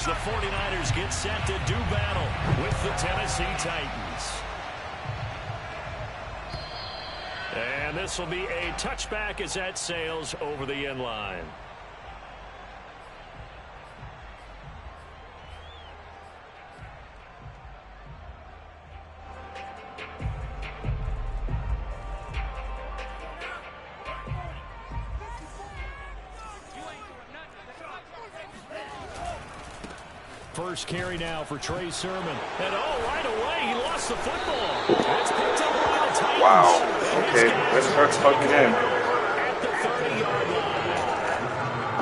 as the 49ers get set to do battle with the Tennessee Titans. And this will be a touchback as that sails over the end line. First carry now for Trey Sermon. And right away, he lost the football. It's picked up by the Titans. Wow. Okay, let's start talking in. At the 30-yard line.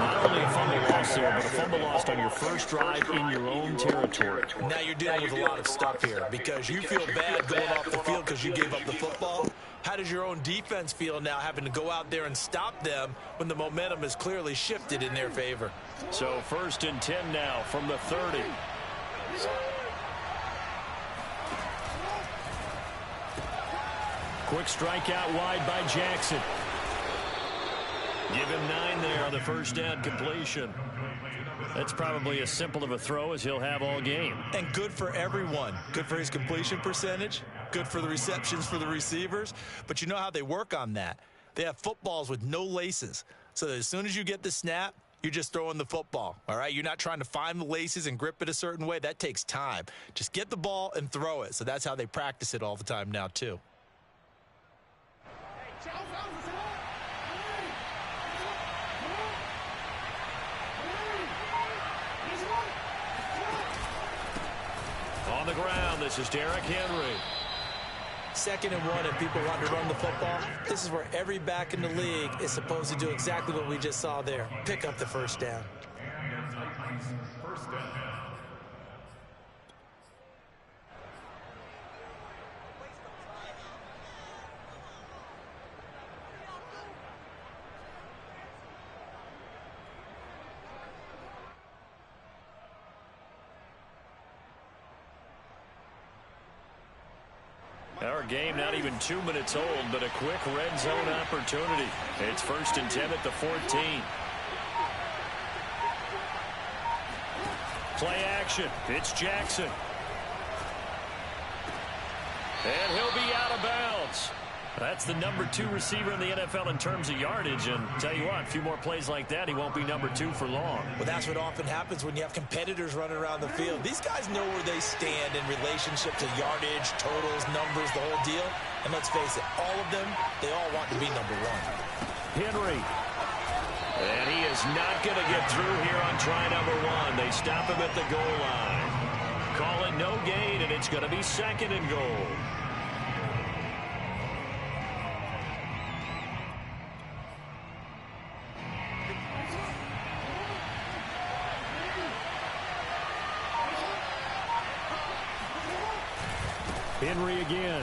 Not only a fumble loss there, but a fumble lost on your first drive in your own territory. Now you're dealing with a lot of stuff here because you feel bad going off the field because you gave up the football. How does your own defense feel now having to go out there and stop them when the momentum is clearly shifted in their favor? So 1st and 10 now from the 30. Quick strikeout wide by Jackson. Give him 9 there on the first down completion. That's probably as simple of a throw as he'll have all game. And good for everyone. Good for his completion percentage. Good for the receptions for the receivers. But you know how they work on that. They have footballs with no laces. So that as soon as you get the snap, you're just throwing the football. All right? You're not trying to find the laces and grip it a certain way. That takes time. Just get the ball and throw it. So that's how they practice it all the time now, too. On the ground, this is Derrick Henry. 2nd and 1, and people want to run the football. This is where every back in the league is supposed to do exactly what we just saw there. Pick up the first down. Our game not even 2 minutes old, but a quick red zone opportunity. It's 1st and 10 at the 14. Play action. It's Jackson. And he'll be out of bounds. That's the number 2 receiver in the NFL in terms of yardage. And tell you what, a few more plays like that, he won't be number 2 for long. Well, that's what often happens when you have competitors running around the field. These guys know where they stand in relationship to yardage, totals, numbers, the whole deal. And let's face it, all of them, they all want to be number 1. Henry. And he is not going to get through here on try number 1. They stop him at the goal line. Call it no gain, and it's going to be 2nd and goal. Henry again.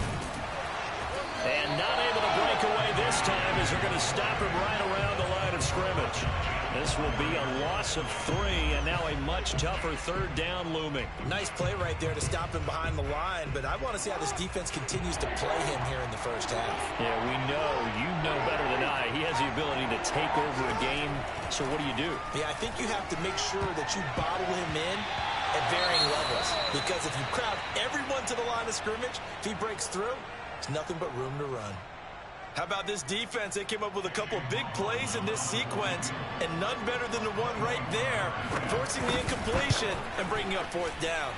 And not able to break away this time as they're going to stop him right around the line of scrimmage. This will be a loss of 3, and now a much tougher 3rd down looming. Nice play right there to stop him behind the line, but I want to see how this defense continues to play him here in the first half. Yeah, we know. You know better than I. He has the ability to take over a game, so what do you do? Yeah, I think you have to make sure that you bottle him in at varying levels, because if you crowd everyone to the line of scrimmage, if he breaks through, there's nothing but room to run. How about this defense? They came up with a couple of big plays in this sequence, and none better than the one right there, forcing the incompletion and bringing up 4th down.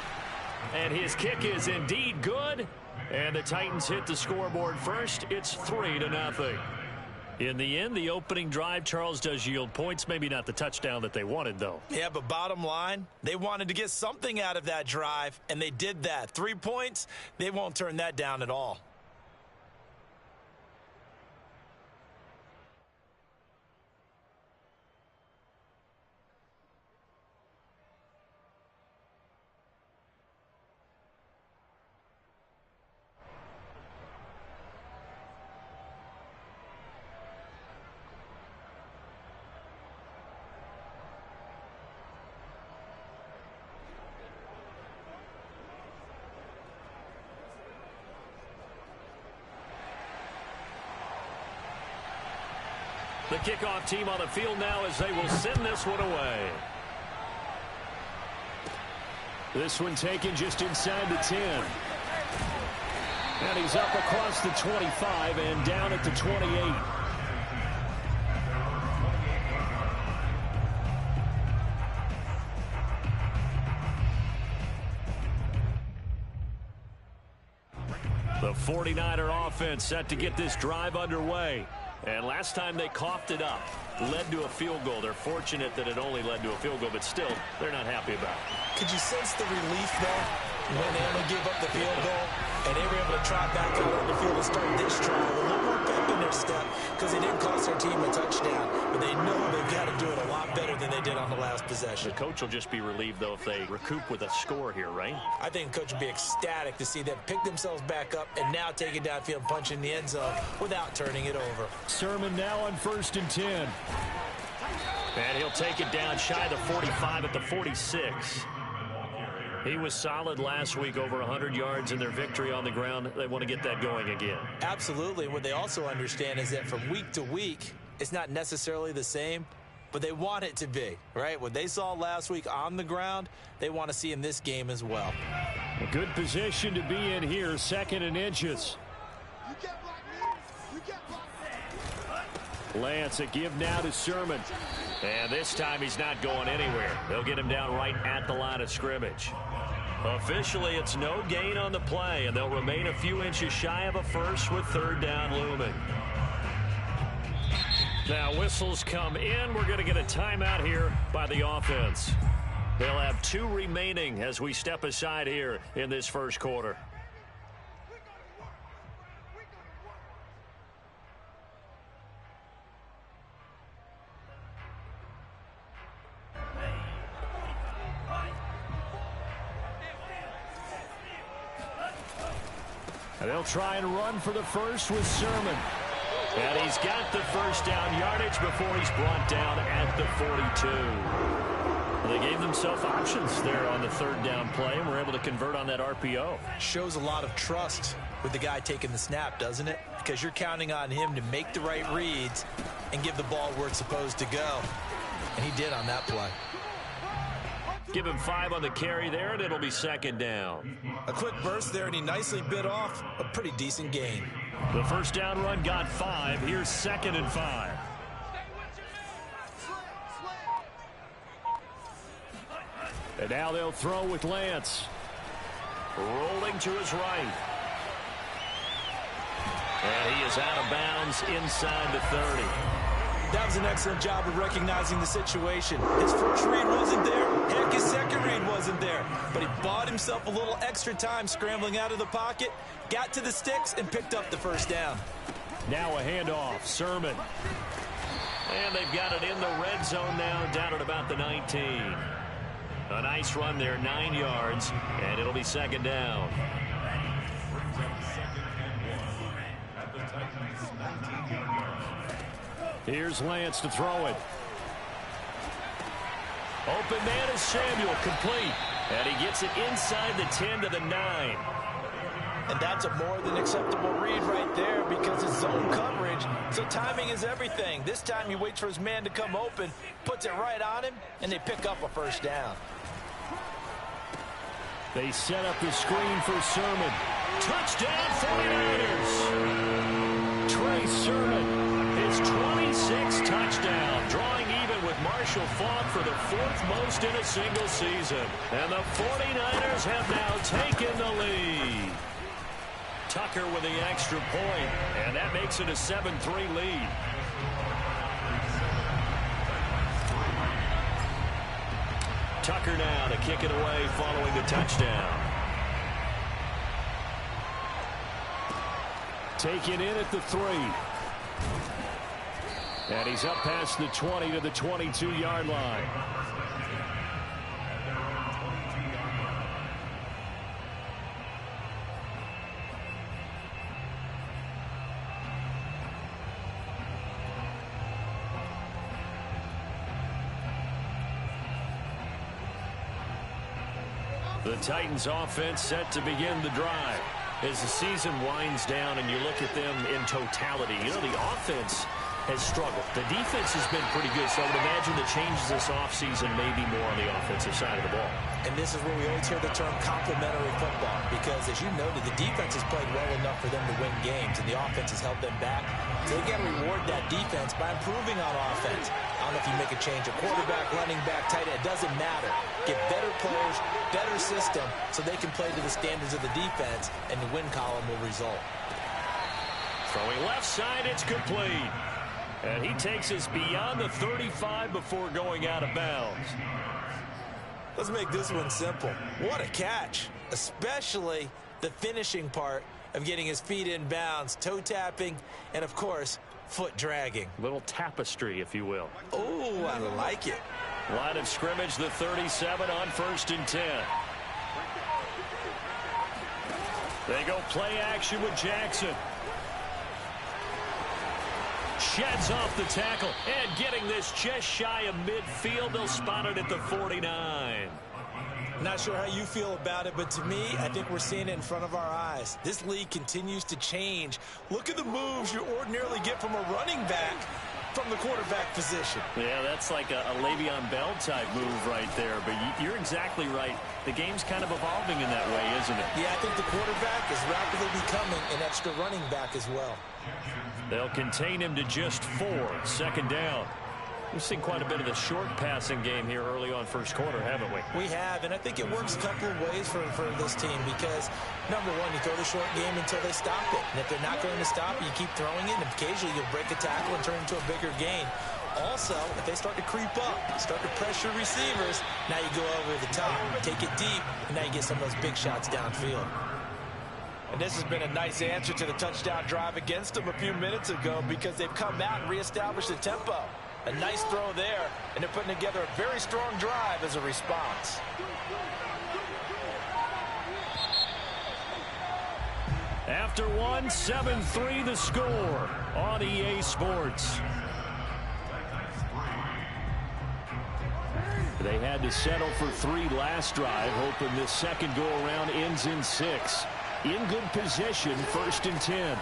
And his kick is indeed good, and the Titans hit the scoreboard first. It's 3-0. In the end, the opening drive, Charles, does yield points. Maybe not the touchdown that they wanted, though. Yeah, but bottom line, they wanted to get something out of that drive, and they did that. 3 points, they won't turn that down at all. The kickoff team on the field now as they will send this one away. This one taken just inside the 10. And he's up across the 25 and down at the 28. The 49er offense set to get this drive underway. And last time they coughed it up, led to a field goal. They're fortunate that it only led to a field goal, but still, they're not happy about it. Could you sense the relief, though, when they only gave up the field goal and they were able to trot back out on the field and start this drive with a little more pep in their step because they didn't cost their team a touchdown, but they know they've got to do it a lot better than they did on the last possession. The coach will just be relieved, though, if they recoup with a score here, right? I think the coach would be ecstatic to see them pick themselves back up and now take it downfield and punch in the end zone without turning it over. Sermon now on 1st and 10. And he'll take it down shy of the 45 at the 46. He was solid last week, over 100 yards in their victory on the ground. They want to get that going again. Absolutely. What they also understand is that from week to week, it's not necessarily the same, but they want it to be, right? What they saw last week on the ground, they want to see in this game as well. A good position to be in here, 2nd and inches. Lance, a give now to Sermon. And this time he's not going anywhere. They'll get him down right at the line of scrimmage. Officially, it's no gain on the play, and they'll remain a few inches shy of a first with 3rd down looming. Now whistles come in. We're going to get a timeout here by the offense. They'll have 2 remaining as we step aside here in this first quarter. And they'll try and run for the first with Sermon. And he's got the first down yardage before he's brought down at the 42. They gave themselves options there on the 3rd down play and were able to convert on that RPO. Shows a lot of trust with the guy taking the snap, doesn't it? Because you're counting on him to make the right reads and give the ball where it's supposed to go. And he did on that play. Give him 5 on the carry there, and it'll be 2nd down. A quick burst there, and he nicely bit off a pretty decent gain. The first down run got 5. Here's 2nd and 5. And now they'll throw with Lance. Rolling to his right. And he is out of bounds inside the 30. That was an excellent job of recognizing the situation. His first read wasn't there. Heck, his second read wasn't there. But he bought himself a little extra time scrambling out of the pocket, got to the sticks, and picked up the first down. Now a handoff. Sermon. And they've got it in the red zone now, down at about the 19. A nice run there, 9 yards, and it'll be 2nd down. Here's Lance to throw it. Open man is Samuel, complete. And he gets it inside the 10 to the 9. And that's a more than acceptable read right there because it's zone coverage, so timing is everything. This time he waits for his man to come open, puts it right on him, and they pick up a first down. They set up the screen for Sermon. Touchdown 49ers! Trey Sermon. His 26th touchdown, drawing even with Marshall Faulk for the 4th most in a single season. And the 49ers have now taken the lead. Tucker with the extra point, and that makes it a 7-3 lead. Tucker now to kick it away following the touchdown. Taken in at the 3. And he's up past the 20 to the 22-yard line. The Titans offense set to begin the drive. As the season winds down and you look at them in totality, you know, the offense has struggled. The defense has been pretty good, so I would imagine the changes this offseason may be more on the offensive side of the ball. And this is where we always hear the term complementary football, because as you noted, the defense has played well enough for them to win games, and the offense has held them back. So they got to reward that defense by improving on offense. I don't know if you make a change, a quarterback, running back, tight end, it doesn't matter. Get better players, better system, so they can play to the standards of the defense, and the win column will result. Throwing left side, it's complete. And he takes us beyond the 35 before going out of bounds. Let's make this one simple. What a catch, especially the finishing part of getting his feet in bounds, toe tapping, and of course, foot dragging. Little tapestry, if you will. Oh, I like it. Line of scrimmage, the 37 on 1st and 10. They go play action with Jackson. Sheds off the tackle, and getting this just shy of midfield. They'll spot it at the 49. Not sure how you feel about it, but to me, I think we're seeing it in front of our eyes. This league continues to change. Look at the moves you ordinarily get from a running back from the quarterback position. Yeah, that's like a Le'Veon Bell type move right there, but you're exactly right. The game's kind of evolving in that way, isn't it? Yeah, I think the quarterback is rapidly becoming an extra running back as well. They'll contain him to just 4. 2nd down. We've seen quite a bit of the short passing game here early on first quarter, haven't we? We have, and I think it works a couple of ways for this team because, number one, you throw the short game until they stop it. And if they're not going to stop it, you keep throwing it, and occasionally you'll break a tackle and turn it into a bigger gain. Also, if they start to creep up, start to pressure receivers, now you go over the top, take it deep, and now you get some of those big shots downfield. And this has been a nice answer to the touchdown drive against them a few minutes ago because they've come out and reestablished the tempo. A nice throw there, and they're putting together a very strong drive as a response. After one, 7-3 the score on EA Sports. They had to settle for 3 last drive, hoping this second go-around ends in 6. In good position, 1st and 10.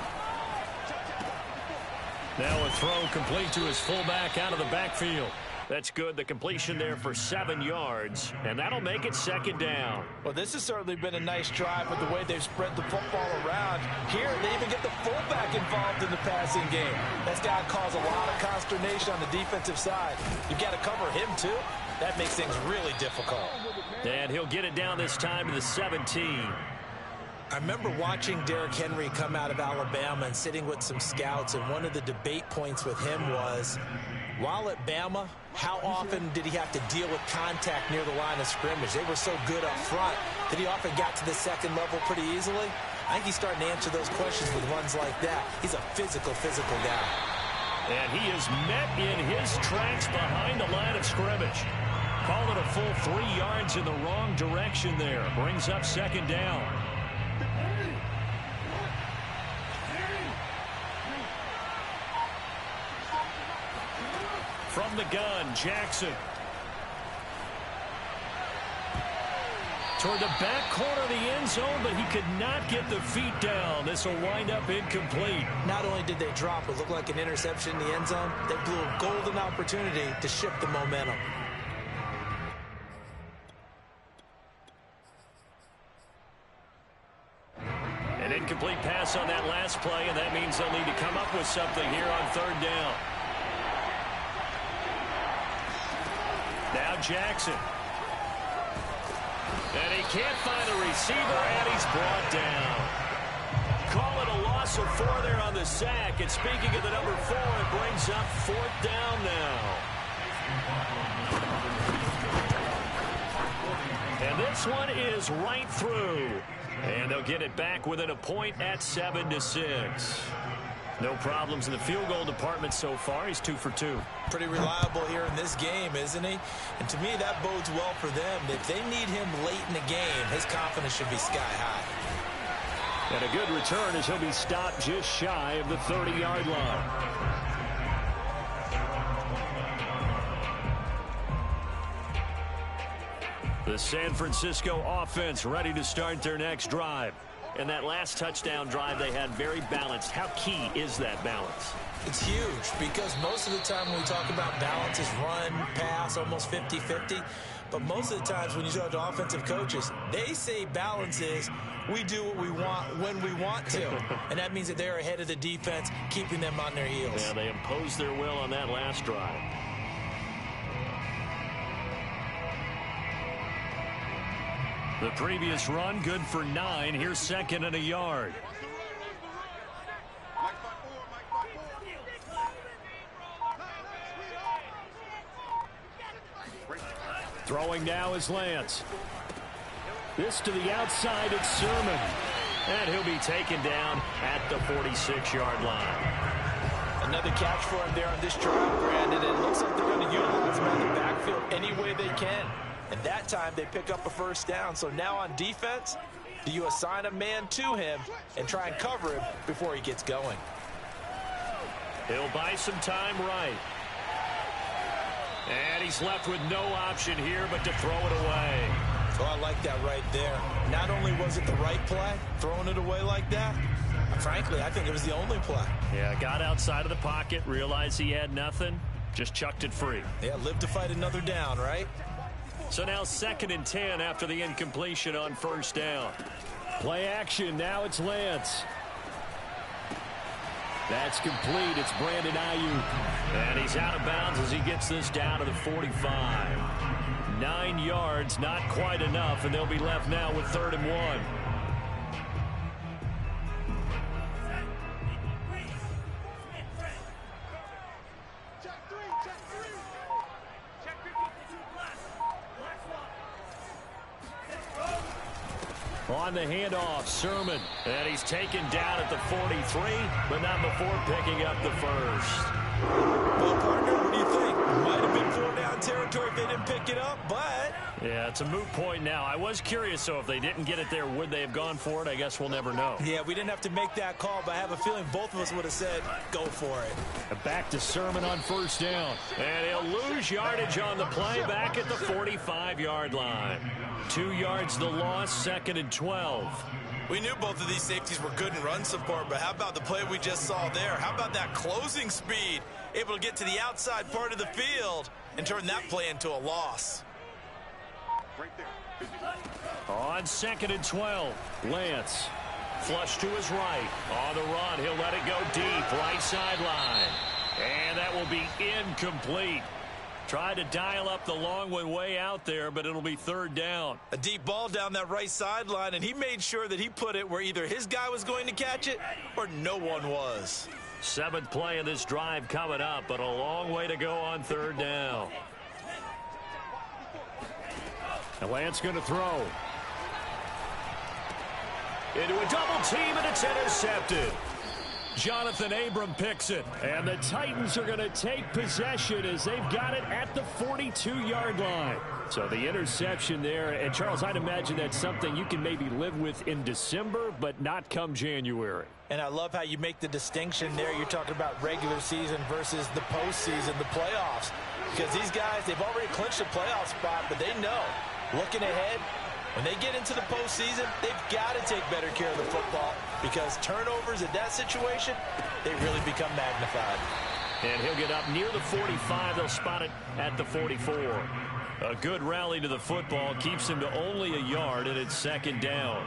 Now a throw complete to his fullback out of the backfield. That's good. The completion there for 7 yards, and that'll make it 2nd down. Well, this has certainly been a nice drive with the way they've spread the football around. Here, they even get the fullback involved in the passing game. That's got to cause a lot of consternation on the defensive side. You've got to cover him, too. That makes things really difficult. And he'll get it down this time to the 17. I remember watching Derrick Henry come out of Alabama and sitting with some scouts, and one of the debate points with him was, while at Bama, how often did he have to deal with contact near the line of scrimmage? They were so good up front that he often got to the second level pretty easily. I think he's starting to answer those questions with runs like that. He's a physical guy. And he is met in his tracks behind the line of scrimmage. Call it a full 3 yards in the wrong direction there. Brings up 2nd down. From the gun, Jackson. Toward the back corner of the end zone, but he could not get the feet down. This will wind up incomplete. Not only did they drop what looked like an interception in the end zone, they blew a golden opportunity to shift the momentum. An incomplete pass on that last play, and that means they'll need to come up with something here on 3rd down. Now Jackson. And he can't find a receiver, and he's brought down. Call it a loss of 4 there on the sack. And speaking of the number 4, it brings up 4th down now. And this one is right through. And they'll get it back within a point at 7-6. No problems in the field goal department so far. He's 2 for 2. Pretty reliable here in this game, isn't he? And to me, that bodes well for them. If they need him late in the game, his confidence should be sky high. And a good return as he'll be stopped just shy of the 30-yard line. The San Francisco offense ready to start their next drive. and that last touchdown drive they had very balanced. How key is that balance? It's huge because most of the time when we talk about balance is run, pass, almost 50-50. But most of the times when you talk to offensive coaches, they say balance is we do what we want when we want to. And that means that they're ahead of the defense, keeping them on their heels. Yeah, they imposed their will on that last drive. The previous run, good for 9. Here's second and a yard. Throwing now is Lance. This to the outside, it's Sermon. And he'll be taken down at the 46-yard line. Another catch for him there on this drive, Brandon. And it looks like they're going to utilize him in the backfield any way they can. And that time they pick up a first down. So now on defense, do you assign a man to him and try and cover him before he gets going? He'll buy some time right. And he's left with no option here but to throw it away. Oh, I like that right there. Not only was it the right play, throwing it away like that, frankly, I think it was the only play. Yeah, got outside of the pocket, realized he had nothing, just chucked it free. Yeah, live to fight another down, right? So now 2nd and 10 after the incompletion on first down. Play action, now it's Lance. That's complete. It's Brandon Ayuk. And he's out of bounds as he gets this down to the 45. 9 yards, not quite enough, and they'll be left now with 3rd and 1. On the handoff, Sermon. And he's taken down at the 43, but not before picking up the first. Well, partner, what do you think? Might have been 4-down territory if they didn't pick it up, but... Yeah, it's a moot point now. I was curious, so if they didn't get it there, would they have gone for it? I guess we'll never know. Yeah, we didn't have to make that call, but I have a feeling both of us would have said, go for it. Back to Sermon on first down. And he'll lose yardage on the play back at the 45-yard line. 2 yards the loss, 2nd and 12. We knew both of these safeties were good in run support, but how about the play we just saw there? How about that closing speed? Able to get to the outside part of the field and turn that play into a loss. On 2nd and 12, Lance. Flush to his right. On the run, he'll let it go deep, right sideline. And that will be incomplete. Tried to dial up the long one way out there, but it'll be 3rd down. A deep ball down that right sideline, and he made sure that he put it where either his guy was going to catch it or no one was. 7th play of this drive coming up, but a long way to go on 3rd down. And Lance going to throw. Into a double team, and it's intercepted. Jonathan Abram picks it, and the Titans are going to take possession as they've got it at the 42-yard line. So the interception there, and Charles, I'd imagine that's something you can maybe live with in December, but not come January. And I love how you make the distinction there. You're talking about regular season versus the postseason, the playoffs. Because these guys, they've already clinched a playoff spot, but they know, looking ahead, when they get into the postseason, they've got to take better care of the football because turnovers in that situation, they really become magnified. And he'll get up near the 45. They'll spot it at the 44. A good rally to the football keeps him to only a yard, and it's 2nd down.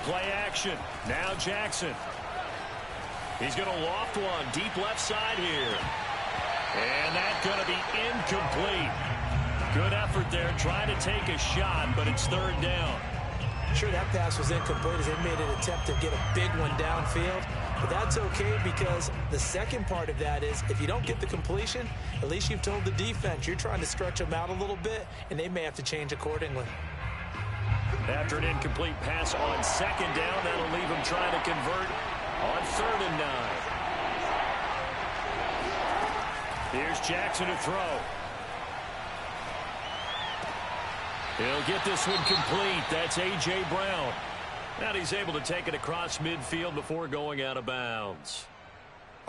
Play action. Now Jackson. He's going to loft one. Deep left side here. And that's going to be incomplete. Good effort there. Trying to take a shot, but it's 3rd down. Sure, that pass was incomplete as they made an attempt to get a big one downfield. But that's okay because the second part of that is if you don't get the completion, at least you've told the defense you're trying to stretch them out a little bit, and they may have to change accordingly. After an incomplete pass on 2nd down, that'll leave him trying to convert on 3rd and 9. Here's Jackson to throw. He'll get this one complete. That's A.J. Brown. And he's able to take it across midfield before going out of bounds.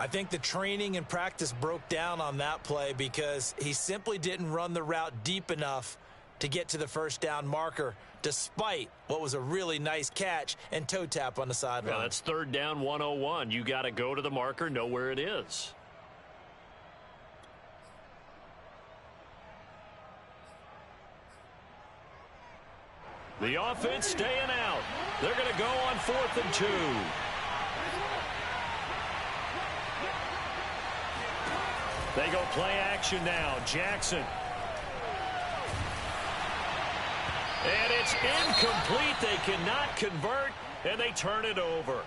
I think the training and practice broke down on that play because he simply didn't run the route deep enough to get to the first down marker, despite what was a really nice catch and toe tap on the sideline. Yeah, that's 3rd down 101. You got to go to the marker, know where it is. The offense staying out. They're going to go on 4th and 2. They go play action now. Jackson. And it's incomplete. They cannot convert, and they turn it over.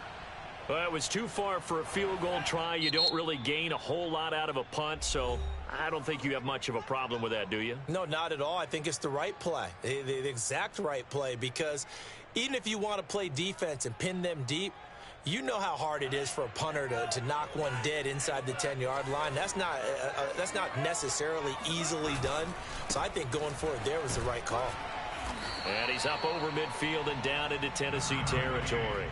Well, it was too far for a field goal try. You don't really gain a whole lot out of a punt, so I don't think you have much of a problem with that, do you? No, not at all. I think it's the right play, the exact right play, because even if you want to play defense and pin them deep, you know how hard it is for a punter to knock one dead inside the 10-yard line. That's not necessarily easily done. So I think going for it there was the right call. And he's up over midfield and down into Tennessee territory.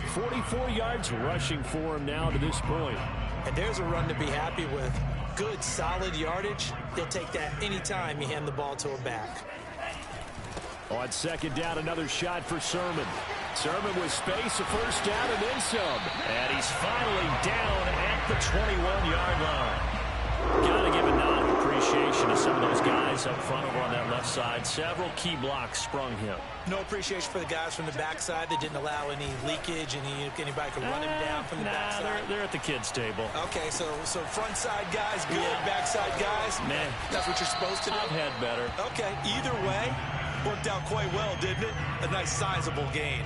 44 yards rushing for him now to this point. And there's a run to be happy with. Good, solid yardage. He'll take that anytime you hand the ball to a back. On 2nd down, another shot for Sermon. Sermon with space, a first down and then some. And he's finally down at the 21-yard line. Got to give a nod of appreciation to some of those guys up front over on that left side. Several key blocks sprung him. No appreciation for the guys from the backside that didn't allow any leakage, anybody could run him down from the backside. They're at the kids' table. Okay, so front side guys good, backside guys, man, that's what you're supposed to do. I've had better. Okay, either way, worked out quite well, didn't it? A nice sizable gain.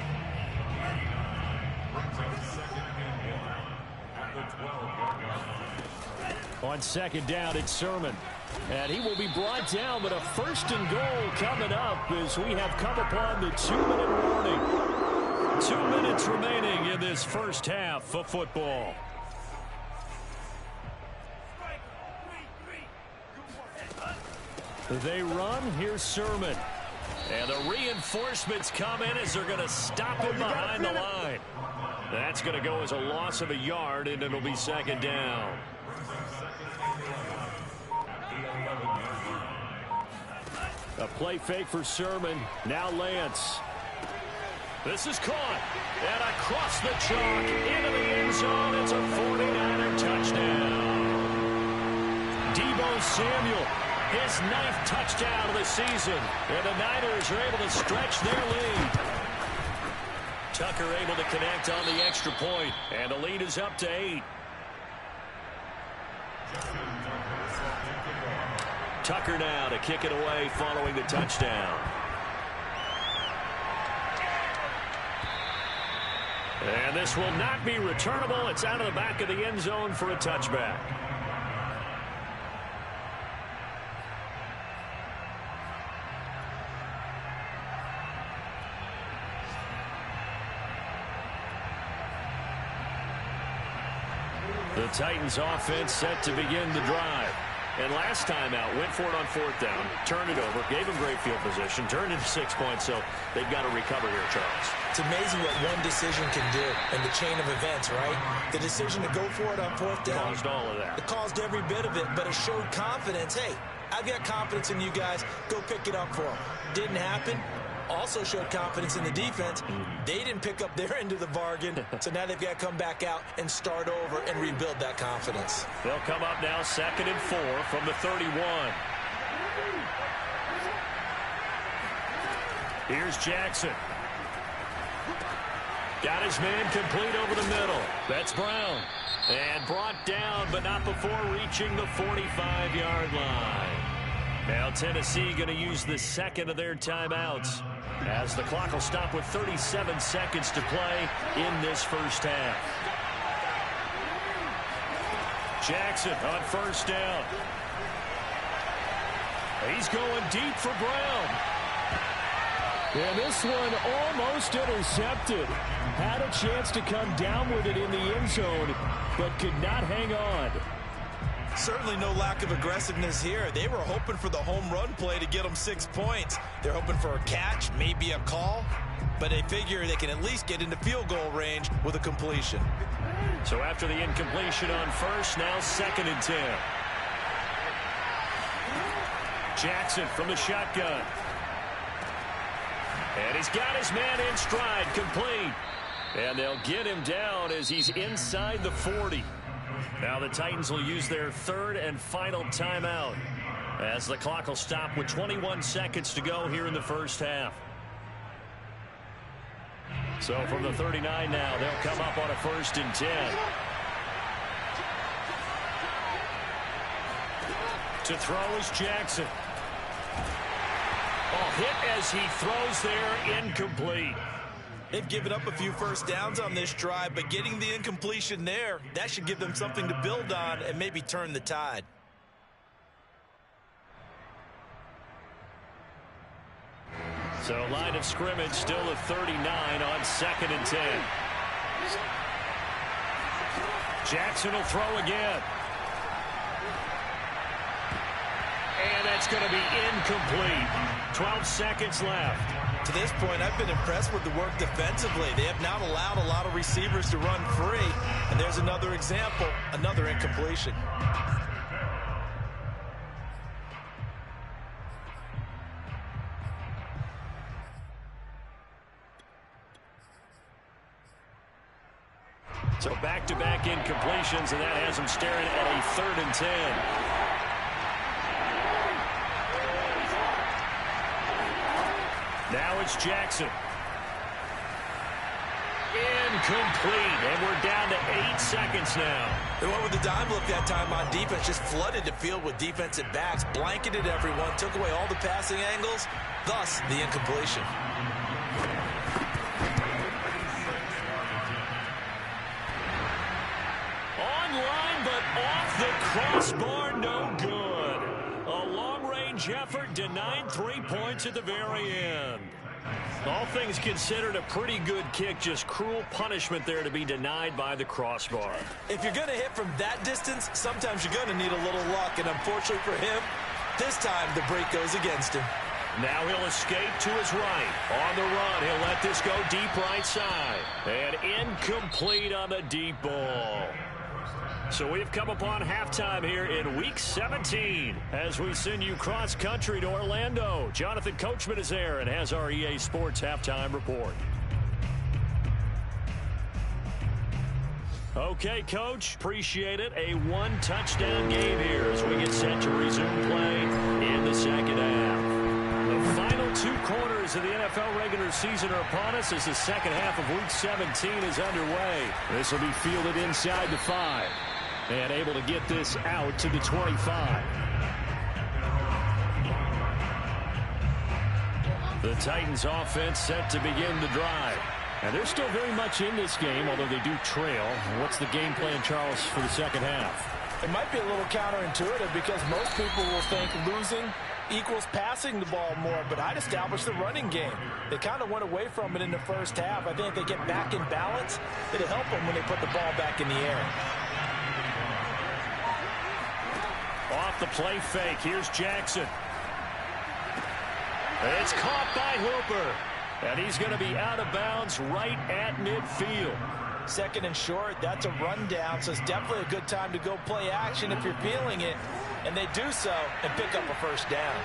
On 2nd down, it's Sermon. And he will be brought down, but a 1st and goal coming up as we have come upon the 2-minute warning. 2 minutes remaining in this first half of football. They run. Here's Sermon. And the reinforcements come in as they're going to stop him behind the line. That's going to go as a loss of a yard, and it'll be 2nd down. A play fake for Sermon. Now Lance. This is caught. And across the chalk into the end zone. It's a 49er touchdown. Deebo Samuel, his 9th touchdown of the season. And the Niners are able to stretch their lead. Tucker able to connect on the extra point. And the lead is up to 8. Tucker now to kick it away following the touchdown. And this will not be returnable. It's out of the back of the end zone for a touchback. The Titans offense set to begin the drive. And last time out, went for it on 4th down, turned it over, gave them great field position, turned into 6 points, so they've got to recover here, Charles. It's amazing what one decision can do in the chain of events, right? The decision to go for it on 4th down. Caused all of that. It caused every bit of it, but it showed confidence. Hey, I've got confidence in you guys. Go pick it up for them. Didn't happen. Also showed confidence in the defense. They didn't pick up their end of the bargain, so now they've got to come back out and start over and rebuild that confidence. They'll come up now 2nd and 4 from the 31. Here's Jackson. Got his man complete over the middle. That's Brown. And brought down, but not before reaching the 45-yard line. Now Tennessee going to use the 2nd of their timeouts as the clock will stop with 37 seconds to play in this first half. Jackson on 1st down. He's going deep for Brown. And this one almost intercepted. Had a chance to come down with it in the end zone, but could not hang on. Certainly no lack of aggressiveness here. They were hoping for the home run play to get them 6 points. They're hoping for a catch, maybe a call. but they figure they can at least get into field goal range with a completion. So after the incompletion on first, now 2nd and 10. Jackson from the shotgun. And he's got his man in stride, complete. And they'll get him down as he's inside the 40. Now the Titans will use their 3rd and final timeout as the clock will stop with 21 seconds to go here in the first half. So from the 39 now, they'll come up on a 1st and 10. To throw is Jackson. Hit as he throws there, incomplete. They've given up a few first downs on this drive, but getting the incompletion there, that should give them something to build on and maybe turn the tide. So line of scrimmage still at 39 on 2nd and 10. Jackson will throw again. And that's going to be incomplete. 12 seconds left. To this point, I've been impressed with the work defensively. They have not allowed a lot of receivers to run free. And there's another example, another incompletion. So back-to-back incompletions, and that has them staring at a 3rd and 10. Now it's Jackson. Incomplete, and we're down to 8 seconds now. They went with the dime look that time on defense, just flooded the field with defensive backs, blanketed everyone, took away all the passing angles, thus the incompletion. Online, but off the crossbar, no good. A long-range effort denied 3 points at the very end. All things considered, a pretty good kick, just cruel punishment there to be denied by the crossbar. If you're going to hit from that distance, sometimes you're going to need a little luck, and unfortunately for him, this time the break goes against him. Now he'll escape to his right. On the run, he'll let this go deep right side. And incomplete on the deep ball. So we've come upon halftime here in Week 17 as we send you cross-country to Orlando. Jonathan Coachman is there and has our EA Sports Halftime Report. Okay, Coach, appreciate it. A one-touchdown game here as we get set to resume play in the second half. The final 2 quarters of the NFL regular season are upon us as the second half of Week 17 is underway. This will be fielded inside the 5. And able to get this out to the 25. The Titans offense set to begin the drive. And they're still very much in this game, although they do trail. What's the game plan, Charles, for the second half? It might be a little counterintuitive because most people will think losing equals passing the ball more, but I'd establish the running game. They kind of went away from it in the first half. I think if they get back in balance, it'll help them when they put the ball back in the air. Off the play fake, here's Jackson. It's caught by Hooper. And he's going to be out of bounds right at midfield. 2nd and short, that's a rundown, so it's definitely a good time to go play action if you're feeling it. And they do so and pick up a first down.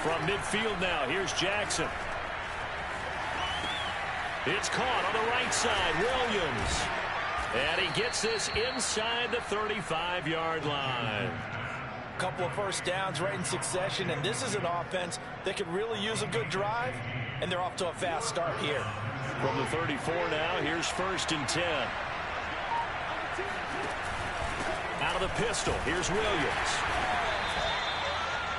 From midfield now, here's Jackson. It's caught on the right side, Williams. And he gets this inside the 35-yard line. Couple of first downs right in succession, and this is an offense that could really use a good drive, and they're off to a fast start here. From the 34 now, here's 1st and 10. Out of the pistol, here's Williams.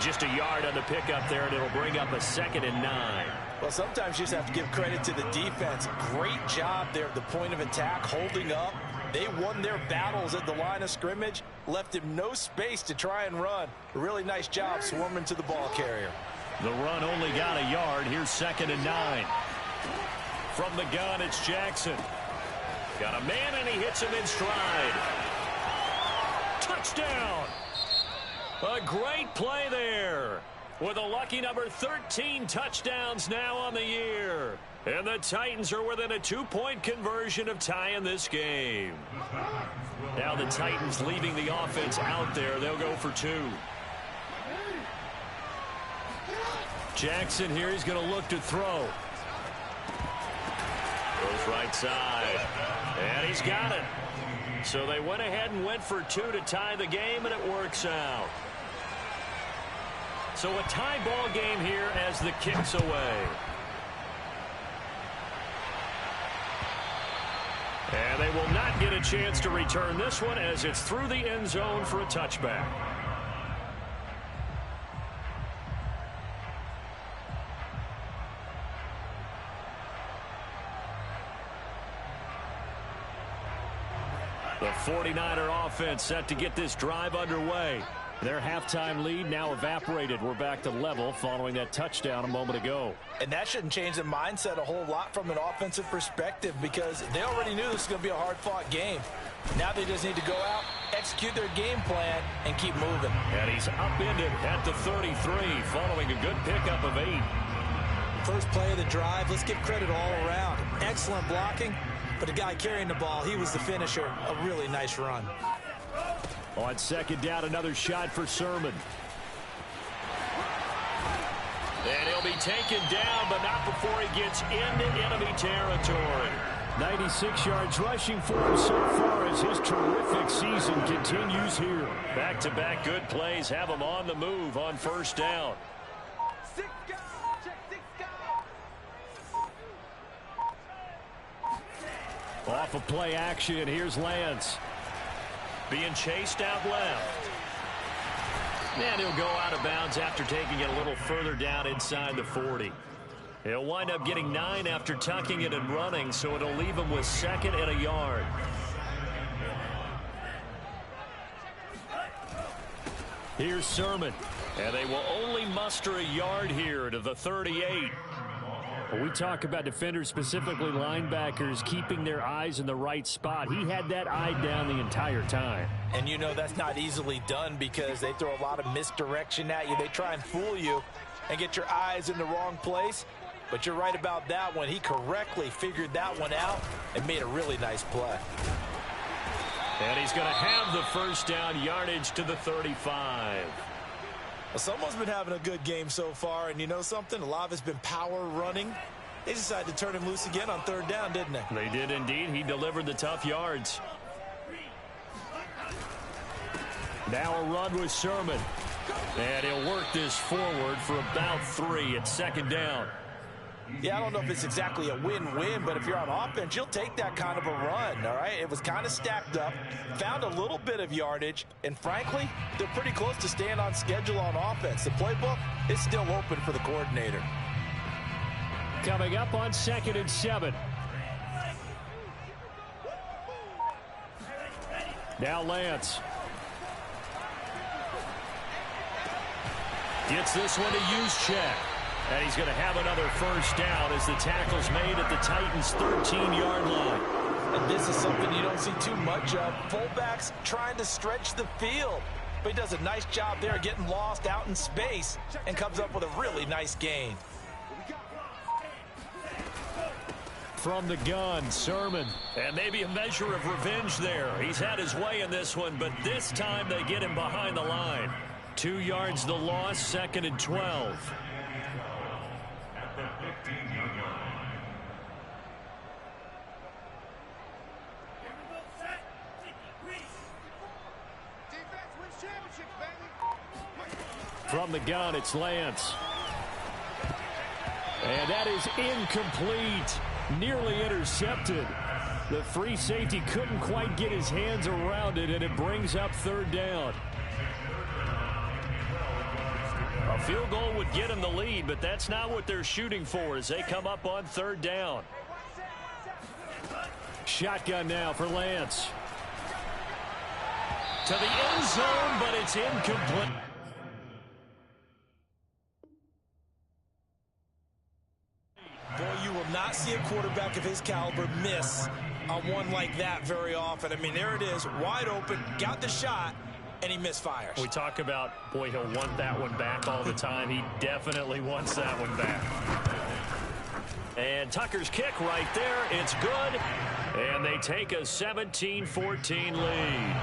Just a yard on the pickup there, and it'll bring up a 2nd and 9. Well, sometimes you just have to give credit to the defense. Great job there at the point of attack, holding up. They won their battles at the line of scrimmage, left him no space to try and run. A really nice job swarming to the ball carrier. The run only got a yard. Here's 2nd and 9. From the gun, it's Jackson. Got a man, and he hits him in stride. Touchdown! A great play there. with a lucky number 13 touchdowns now on the year. And the Titans are within a 2-point conversion of tying this game. Now the Titans leaving the offense out there. They'll go for 2. Jackson here. He's going to look to throw. Goes right side. And he's got it. So they went ahead and went for 2 to tie the game, and it works out. So a tie ball game here as the kick's away. And they will not get a chance to return this one as it's through the end zone for a touchback. The 49er offense set to get this drive underway. Their halftime lead now evaporated. We're back to level following that touchdown a moment ago. And that shouldn't change the mindset a whole lot from an offensive perspective because they already knew this was going to be a hard-fought game. Now they just need to go out, execute their game plan, and keep moving. And he's upended at the 33 following a good pickup of 8. First play of the drive, let's give credit all around. Excellent blocking, but the guy carrying the ball, he was the finisher. A really nice run. On second down, another shot for Sermon. And he'll be taken down, but not before he gets into enemy territory. 96 yards rushing for him so far as his terrific season continues here. Back-to-back good plays have him on the move on first down. Off of play action, here's Lance. Being chased out left. And he'll go out of bounds after taking it a little further down inside the 40. He'll wind up getting 9 after tucking it and running, so it'll leave him with 2nd and a yard. Here's Sermon. And they will only muster a yard here to the 38. When we talk about defenders, specifically linebackers, keeping their eyes in the right spot, he had that eye down the entire time. And you know that's not easily done because they throw a lot of misdirection at you. They try and fool you and get your eyes in the wrong place. But you're right about that one. He correctly figured that one out and made a really nice play. And he's going to have the first down, yardage to the 35. Well, someone's been having a good game so far, and you know something? A lot of it's been power running. They decided to turn him loose again on third down, didn't they? They did indeed. He delivered the tough yards. Now a run with Sermon. And he'll work this forward for about 3 at second down. Yeah, I don't know if it's exactly a win-win, but if you're on offense, you'll take that kind of a run, all right? It was kind of stacked up, found a little bit of yardage, and frankly, they're pretty close to staying on schedule on offense. The playbook is still open for the coordinator. Coming up on 2nd and 7. Now Lance. Gets this one to Juszczyk. And he's going to have another first down as the tackle's made at the Titans' 13-yard line. And this is something you don't see too much of. Fullbacks trying to stretch the field. But he does a nice job there getting lost out in space and comes up with a really nice gain. From the gun, Sermon. And maybe a measure of revenge there. He's had his way in this one, but this time they get him behind the line. 2 yards the loss, 2nd and 12. From the gun, it's Lance. And that is incomplete. Nearly intercepted. The free safety couldn't quite get his hands around it, and it brings up third down. A field goal would get him the lead, but that's not what they're shooting for as they come up on third down. Shotgun now for Lance. To the end zone, but it's incomplete. Boy, you will not see a quarterback of his caliber miss on one like that very often. I mean, there it is, wide open, got the shot, and he misfires. We talk about, boy, he'll want that one back all the time. He definitely wants that one back. And Tucker's kick right there. It's good. And they take a 17-14 lead.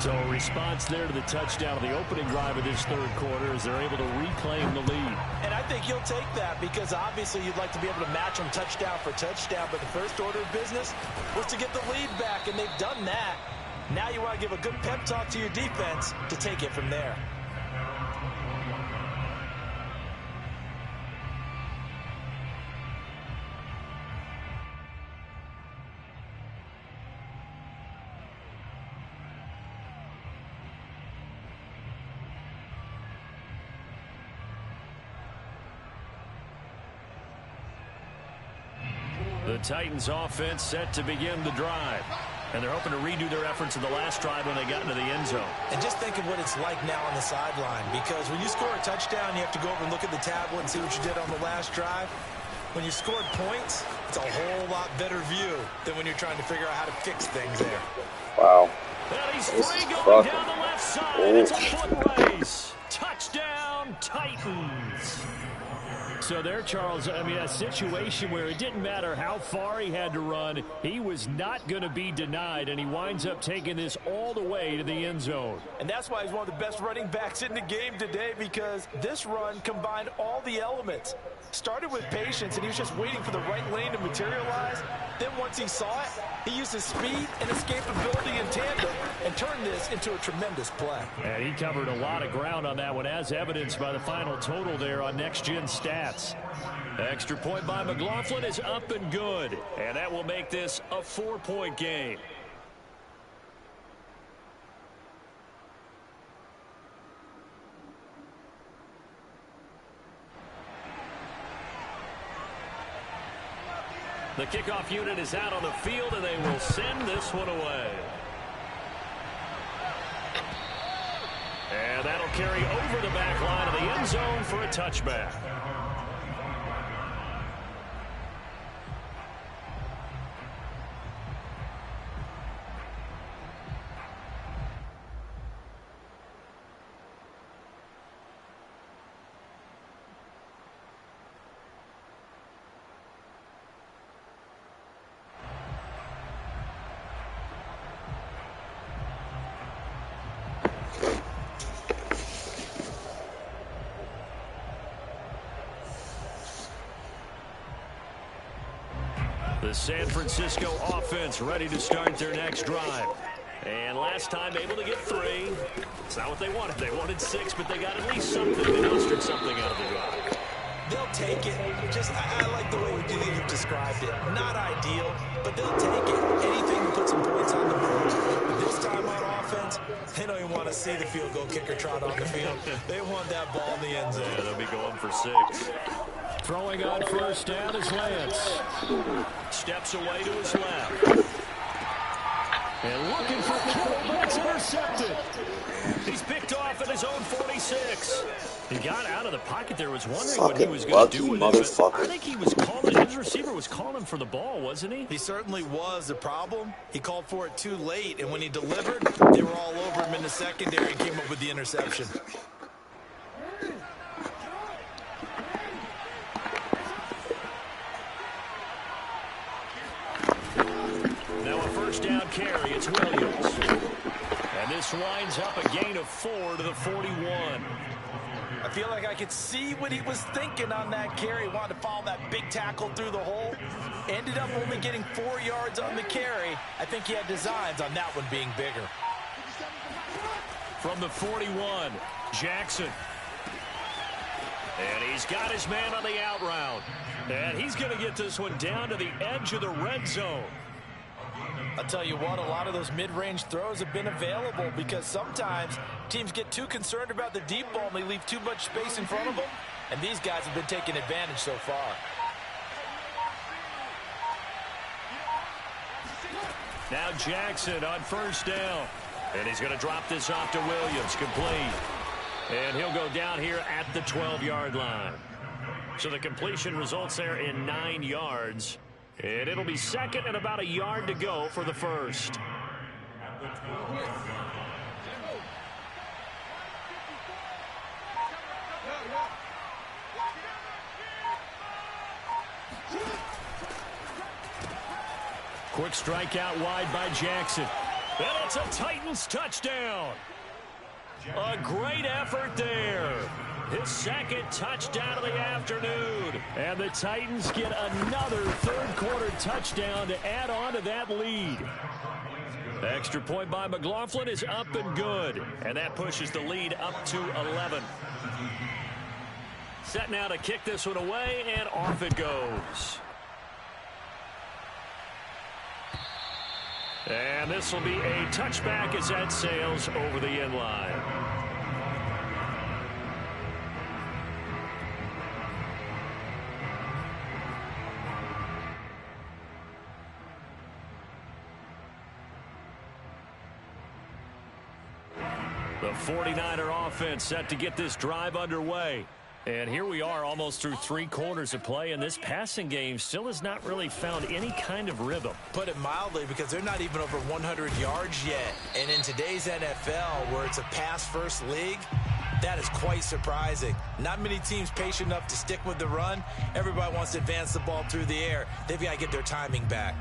So a response there to the touchdown of the opening drive of this third quarter as they're able to reclaim the lead. And I think you'll take that because obviously you'd like to be able to match them touchdown for touchdown. But the first order of business was to get the lead back, and they've done that. Now you want to give a good pep talk to your defense to take it from there. The Titans offense set to begin the drive. And they're hoping to redo their efforts in the last drive when they got into the end zone. And just think of what it's like now on the sideline, because when you score a touchdown, you have to go over and look at the tablet and see what you did on the last drive. When you scored points, it's a whole lot better view than when you're trying to figure out how to fix things there. Wow. And he's free going down the left side. It's a foot race. Touchdown, Titans. So there, Charles, I mean, a situation where it didn't matter how far he had to run, he was not going to be denied, and he winds up taking this all the way to the end zone. And that's why he's one of the best running backs in the game today, because this run combined all the elements. Started with patience, and he was just waiting for the right lane to materialize. Then once he saw it, he used his speed and escapability in tandem and turned this into a tremendous play. And he covered a lot of ground on that one, as evidenced by the final total there on Next Gen Stats. Extra point by McLaughlin is up and good, and that will make this a 4-point game. The kickoff unit is out on the field, and they will send this one away. And that'll carry over the back line of the end zone for a touchback. The San Francisco offense ready to start their next drive. And last time able to get 3. It's not what they wanted. They wanted 6, but they got at least something. They mustered something out of the drive. They'll take it. Just, I like the way you've described it. Not ideal, but they'll take it. Anything to put some points on the board. But this time on offense, they don't even want to see the field goal kicker trot on the field. They want that ball in the end zone. Yeah, they'll be going for 6. Throwing on first down is Lance. Steps away to his left. And looking for Kittle, but it's intercepted. He's picked off at his own 46. He got out of the pocket there, was wondering what he was going to do with it. I think he was calling, his receiver was calling for the ball, wasn't he? He certainly was. The problem, he called for it too late, and when he delivered, they were all over him in the secondary and came up with the interception. Now a first down carry, it's Williams. And this winds up a gain of 4 to the 41. I feel like I could see what he was thinking on that carry. He wanted to follow that big tackle through the hole. Ended up only getting 4 yards on the carry. I think he had designs on that one being bigger. From the 41, Jackson. And he's got his man on the out route. And he's going to get this one down to the edge of the red zone. I'll tell you what, a lot of those mid-range throws have been available because sometimes teams get too concerned about the deep ball and they leave too much space in front of them, and these guys have been taking advantage so far. Now Jackson on first down, and he's going to drop this off to Williams, complete. And he'll go down here at the 12-yard line. So the completion results there in 9 yards. And it'll be second and about 1 yard to go for the first. Quick strike out wide by Jackson. And it's a Titans touchdown. A great effort there. His second touchdown of the afternoon. And the Titans get another third-quarter touchdown to add on to that lead. The extra point by McLaughlin is up and good. And that pushes the lead up to 11. Set now to kick this one away, and off it goes. And this will be a touchback as that sails over the end line. The 49er offense set to get this drive underway. And here we are almost through 3 quarters of play, and this passing game still has not really found any kind of rhythm. Put it mildly, because they're not even over 100 yards yet. And in today's NFL, where it's a pass-first league, that is quite surprising. Not many teams patient enough to stick with the run. Everybody wants to advance the ball through the air. They've got to get their timing back.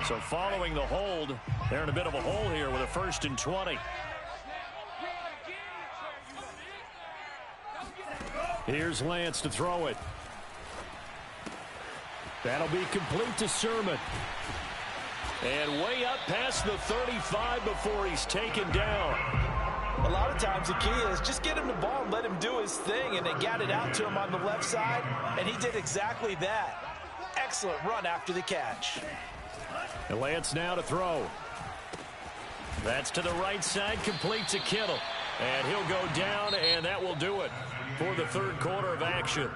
So following the hold, they're in a bit of a hole here with a 1st and 20. Here's Lance to throw it. That'll be complete to Sermon. And way up past the 35 before he's taken down. A lot of times the key is just get him the ball and let him do his thing, and they got it out to him on the left side, and he did exactly that. Excellent run after the catch. And Lance now to throw. That's to the right side, complete to Kittle. And he'll go down, and that will do it for the third quarter of action.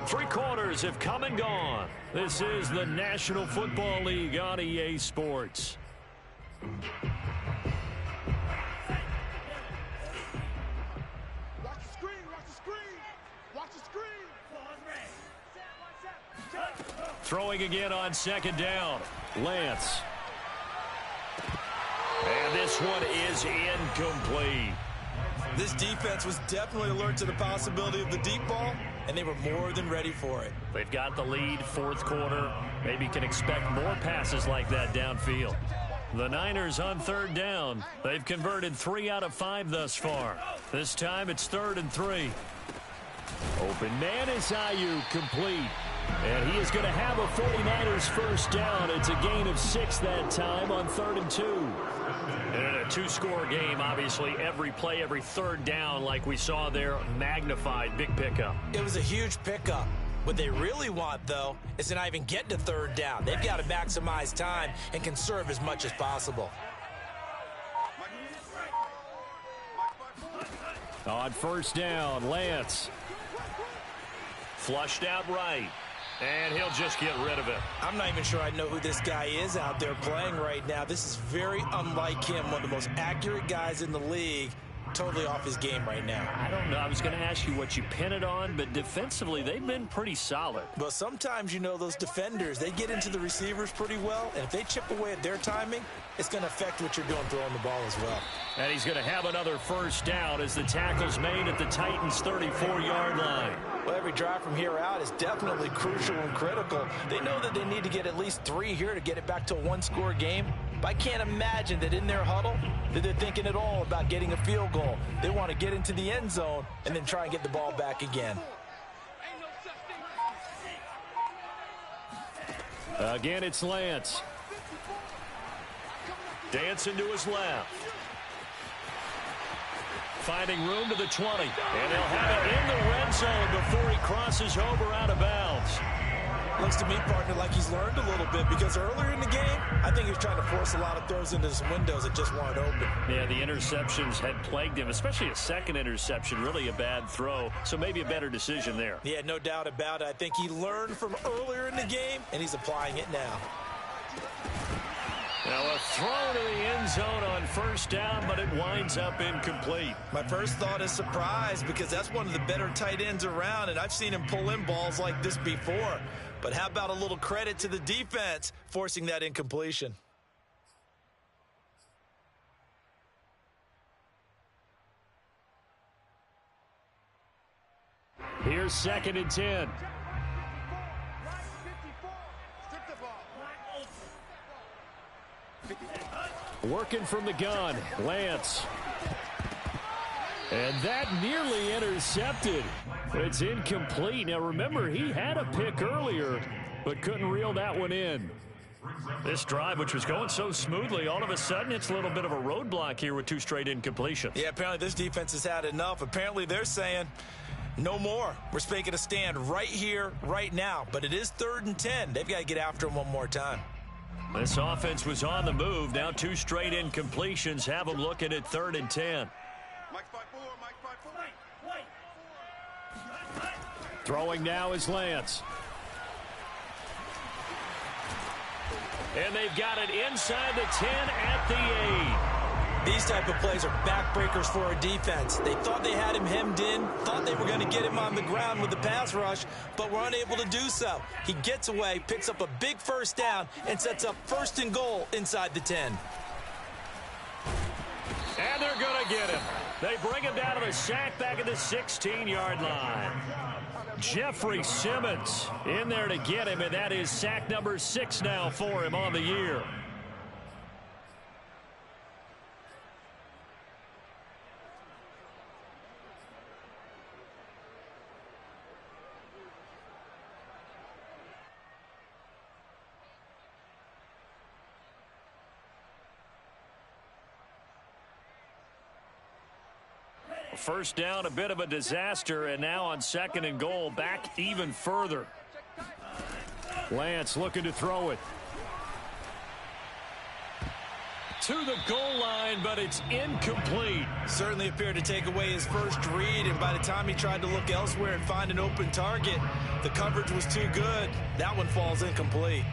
3 quarters have come and gone. This is the National Football League on EA Sports. Watch the screen, watch the screen, watch the screen. Throwing again on 2nd down. Lance. And this one is incomplete. This defense was definitely alert to the possibility of the deep ball, and they were more than ready for it. They've got the lead, 4th quarter. Maybe can expect more passes like that downfield. The Niners on 3rd down. They've converted 3 out of 5 thus far. This time it's 3rd and 3. Open man is Ayuk, complete. And he is going to have a 49ers first down. It's a gain of 6 that time on 3rd and 2. And in a 2-score game, obviously, every play, every 3rd down, like we saw there, magnified, big pickup. It was a huge pickup. What they really want, though, is to not even get to 3rd down. They've got to maximize time and conserve as much as possible. On 1st down, Lance. Flushed out right. And he'll just get rid of it. I'm not even sure I know who this guy is out there playing right now. This is very unlike him, one of the most accurate guys in the league. Totally off his game right now. I don't know. I was going to ask you what you pin it on, but defensively, they've been pretty solid. Well, sometimes, you know, those defenders, they get into the receivers pretty well, and if they chip away at their timing, it's going to affect what you're doing throwing the ball as well. And he's going to have another first down as the tackle's made at the Titans' 34-yard line. Well, every drive from here out is definitely crucial and critical. They know that they need to get at least 3 here to get it back to a 1-score game. But I can't imagine that in their huddle that they're thinking at all about getting a field goal. They want to get into the end zone and then try and get the ball back again. Again, it's Lance. Dancing to his left. Finding room to the 20. And they'll have it in the red zone before he crosses over out of bounds. Looks to me, partner, like he's learned a little bit, because earlier in the game, I think he was trying to force a lot of throws into some windows that just weren't open. Yeah, the interceptions had plagued him, especially a second interception, really a bad throw. So maybe a better decision there. Yeah, no doubt about it. I think he learned from earlier in the game, and he's applying it now. Now a throw to the end zone on first down, but it winds up incomplete. My first thought is surprise, because that's one of the better tight ends around, and I've seen him pull in balls like this before. But how about a little credit to the defense forcing that incompletion? Here's 2nd and 10. Working from the gun, Lance. And that nearly intercepted. It's incomplete. Now, remember, he had a pick earlier, but couldn't reel that one in. This drive, which was going so smoothly, all of a sudden it's a little bit of a roadblock here with 2 straight incompletions. Yeah, apparently this defense has had enough. Apparently they're saying, no more. We're making a stand right here, right now. But it is 3rd and 10. They've got to get after him one more time. This offense was on the move. Now 2 straight incompletions have them looking at 3rd and 10. Throwing now is Lance. And they've got it inside the 10 at the 8. These type of plays are backbreakers for a defense. They thought they had him hemmed in, thought they were going to get him on the ground with the pass rush, but were unable to do so. He gets away, picks up a big 1st down, and sets up 1st and goal inside the 10. And they're going to get him. They bring him down to the sack back at the 16-yard line. Jeffrey Simmons in there to get him, and that is sack number 6 now for him on the year. First down, a bit of a disaster, and now on 2nd and goal, back even further. Lance looking to throw it. To the goal line, but it's incomplete. Certainly appeared to take away his first read, and by the time he tried to look elsewhere and find an open target, the coverage was too good. That one falls incomplete.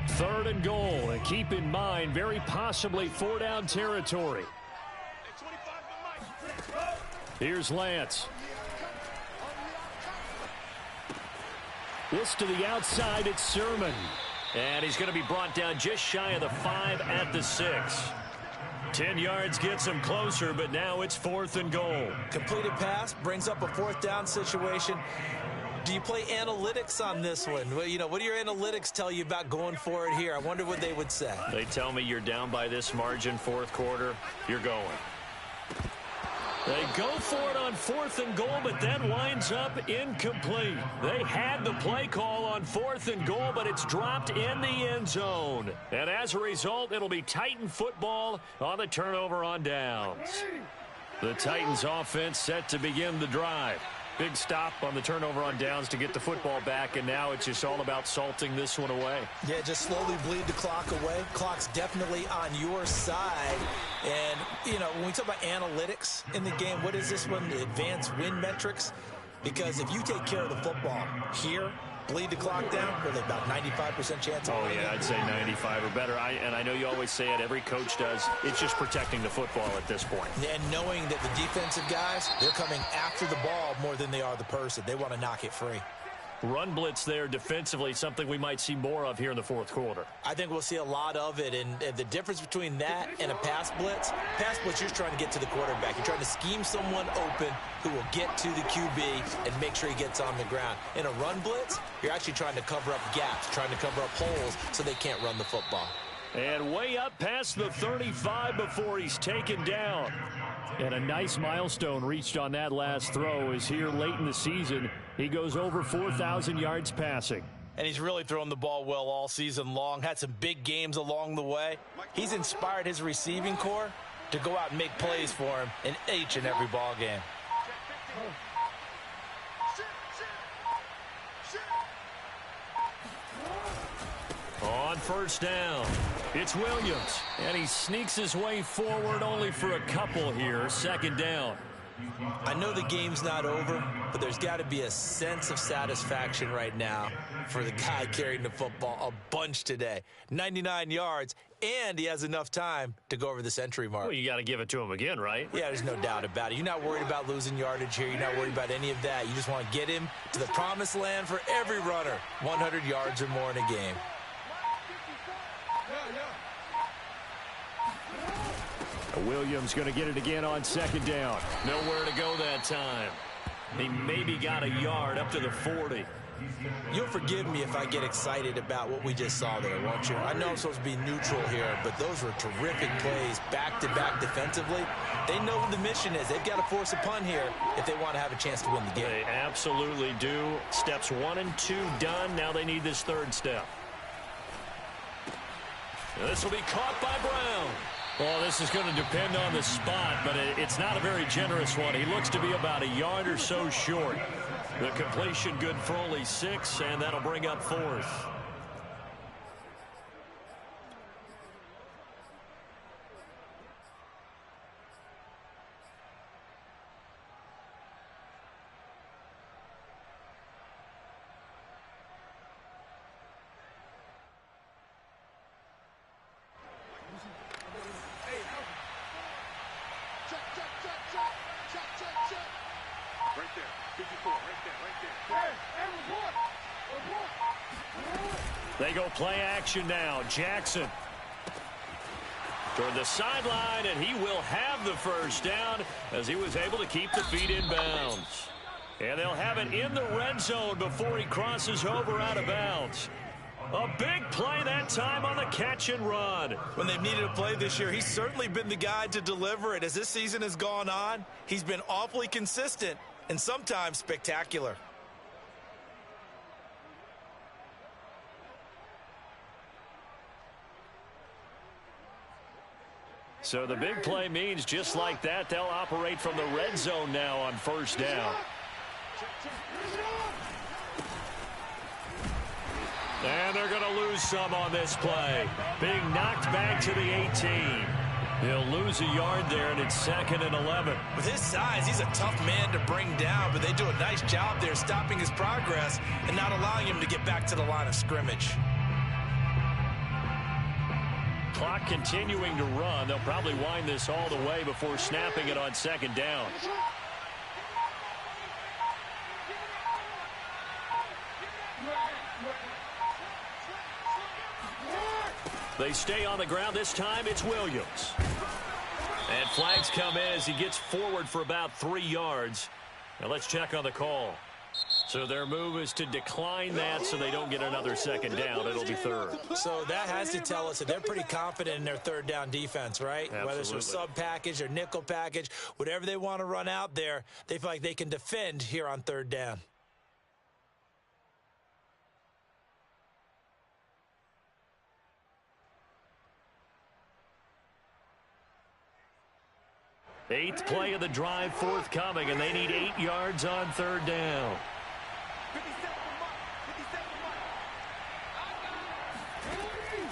3rd and goal, and keep in mind, very possibly 4-down territory. Here's Lance. This to the outside, it's Sermon. And he's going to be brought down just shy of the 5 at the 6. 10 yards gets him closer, but now it's 4th and goal. Completed pass brings up a 4th down situation. Do you play analytics on this one? Well, you know, what do your analytics tell you about going for it here? I wonder what they would say. They tell me you're down by this margin, 4th quarter, you're going. They go for it on 4th and goal, but then winds up incomplete. They had the play call on 4th and goal, but it's dropped in the end zone. And as a result, it'll be Titan football on the turnover on downs. The Titans offense set to begin the drive. Big stop on the turnover on downs to get the football back, and now it's just all about salting this one away. Yeah, just slowly bleed the clock away. Clock's definitely on your side. And, you know, when we talk about analytics in the game, what is this one? Advanced win metrics? Because if you take care of the football here, bleed the clock down, really about 95% chance. Oh, yeah, I'd say 95 or better. And I know you always say it, every coach does. It's just protecting the football at this point. And knowing that the defensive guys, they're coming after the ball more than they are the person. They want to knock it free. Run blitz there defensively, something we might see more of here in the 4th quarter. I think we'll see a lot of it, and the difference between that and a pass blitz, you're trying to get to the quarterback. You're trying to scheme someone open who will get to the QB and make sure he gets on the ground. In a run blitz, you're actually trying to cover up gaps, trying to cover up holes so they can't run the football. And way up past the 35 before he's taken down. And a nice milestone reached on that last throw is here late in the season. He goes over 4,000 yards passing. And he's really thrown the ball well all season long. Had some big games along the way. He's inspired his receiving corps to go out and make plays for him in each and every ball game. On 1st down, it's Williams. And he sneaks his way forward only for a couple here. 2nd down. I know the game's not over, but there's got to be a sense of satisfaction right now for the guy carrying the football a bunch today. 99 yards, and he has enough time to go over the century mark. Well, you got to give it to him again, right? Yeah, there's no doubt about it. You're not worried about losing yardage here. You're not worried about any of that. You just want to get him to the promised land for every runner. 100 yards or more in a game. Williams going to get it again on second down. Nowhere to go that time. He maybe got a yard up to the 40. You'll forgive me if I get excited about what we just saw there, won't you? I know I'm supposed to be neutral here, but those were terrific plays back-to-back defensively. They know what the mission is. They've got to force a punt here if they want to have a chance to win the game. They absolutely do. Steps 1 and 2 done. Now they need this third step. This will be caught by Brown. Well, this is going to depend on the spot, but it's not a very generous one. He looks to be about a yard or so short. The completion good for only 6, and that'll bring up 4th. They go play action now. Jackson toward the sideline, and he will have the first down as he was able to keep the feet in bounds. And they'll have it in the red zone before he crosses over out of bounds. A big play that time on the catch and run. When they've needed a play this year, he's certainly been the guy to deliver it. As this season has gone on, he's been awfully consistent and sometimes spectacular. So the big play means just like that, they'll operate from the red zone now on first down. And they're going to lose some on this play. Being knocked back to the 18. He'll lose a yard there, and it's 2nd and 11. With his size, he's a tough man to bring down, but they do a nice job there stopping his progress and not allowing him to get back to the line of scrimmage. Clock continuing to run. They'll probably wind this all the way before snapping it on second down. They stay on the ground. This time it's Williams. And flags come in as he gets forward for about 3 yards. Now let's check on the call. So their move is to decline that so they don't get another second down. It'll be 3rd. So that has to tell us that they're pretty confident in their third down defense, right? Absolutely. Whether it's a sub package or nickel package, whatever they want to run out there, they feel like they can defend here on third down. Eighth play of the drive forthcoming, and they need 8 yards on third down.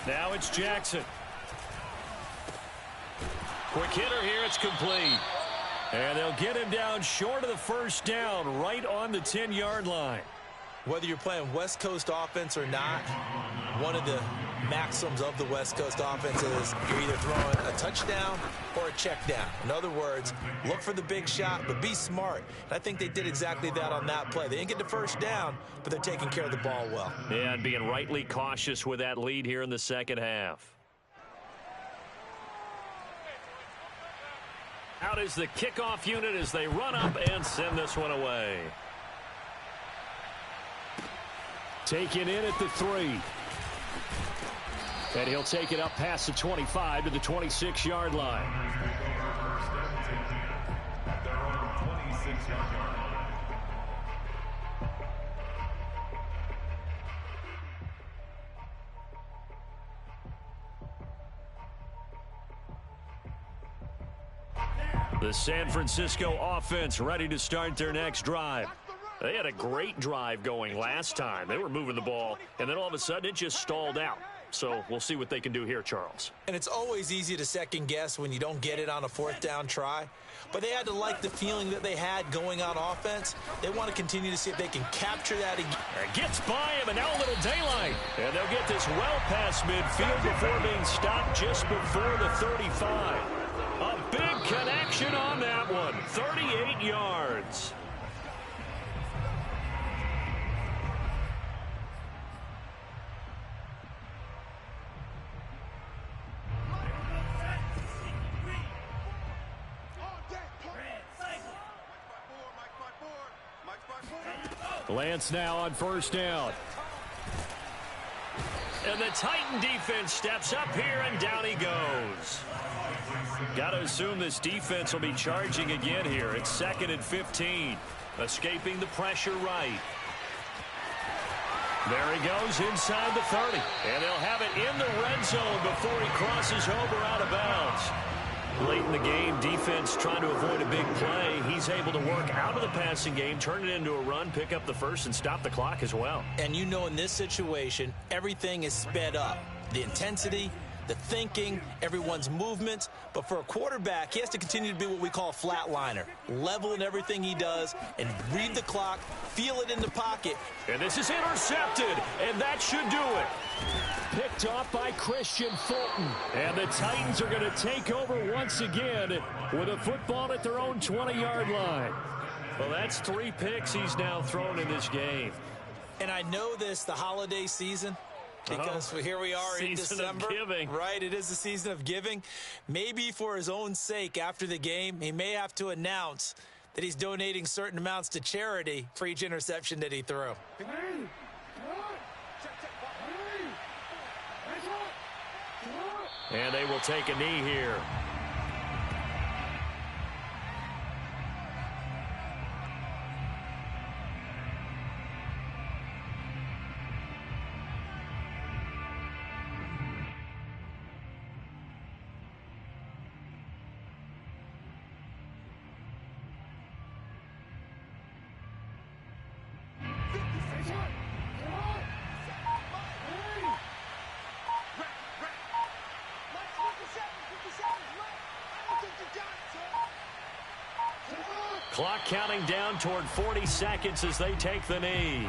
Now it's Jackson. Quick hitter here, it's complete. And they'll get him down short of the first down, right on the 10-yard line. Whether you're playing West Coast offense or not, one of the maxims of the West Coast offense is you're either throwing a touchdown or a check down. In other words, look for the big shot, but be smart. And I think they did exactly that on that play. They didn't get the first down, but they're taking care of the ball well. Yeah, and being rightly cautious with that lead here in the second half. Out is the kickoff unit as they run up and send this one away. Taken in at the 3. And he'll take it up past the 25 to the 26-yard line. The San Francisco offense ready to start their next drive. They had a great drive going last time. They were moving the ball, and then all of a sudden it just stalled out. So we'll see what they can do here, Charles. And it's always easy to second guess when you don't get it on a fourth down try. But they had to like the feeling that they had going on offense. They want to continue to see if they can capture that again. Gets by him, and now a little daylight. And they'll get this well past midfield before being stopped just before the 35. A big connection on that one. 38 yards. Lance now on first down. And the Titan defense steps up here, and down he goes. Got to assume this defense will be charging again here. It's 2nd and 15. Escaping the pressure right. There he goes inside the 30. And they'll have it in the red zone before he crosses over out of bounds. Late in the game, defense trying to avoid a big play. He's able to work out of the passing game, turn it into a run, pick up the first, and stop the clock as well. And you know in this situation, everything is sped up. The intensity, the thinking, everyone's movement. But for a quarterback, he has to continue to be what we call a flatliner. Level in everything he does and read the clock, feel it in the pocket. And this is intercepted, and that should do it. Picked off by Christian Fulton. And the Titans are going to take over once again with a football at their own 20-yard line. Well, that's 3 picks he's now thrown in this game. And I know this, the holiday season, because here we are in December. Season of giving. Right, it is the season of giving. Maybe for his own sake after the game, he may have to announce that he's donating certain amounts to charity for each interception that he threw. And they will take a knee here. Clock counting down toward 40 seconds as they take the knee.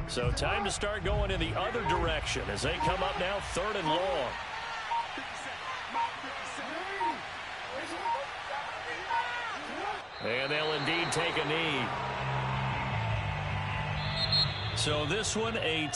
So time to start going in the other direction as they come up now 3rd and long. And they'll indeed take a knee. So this one, a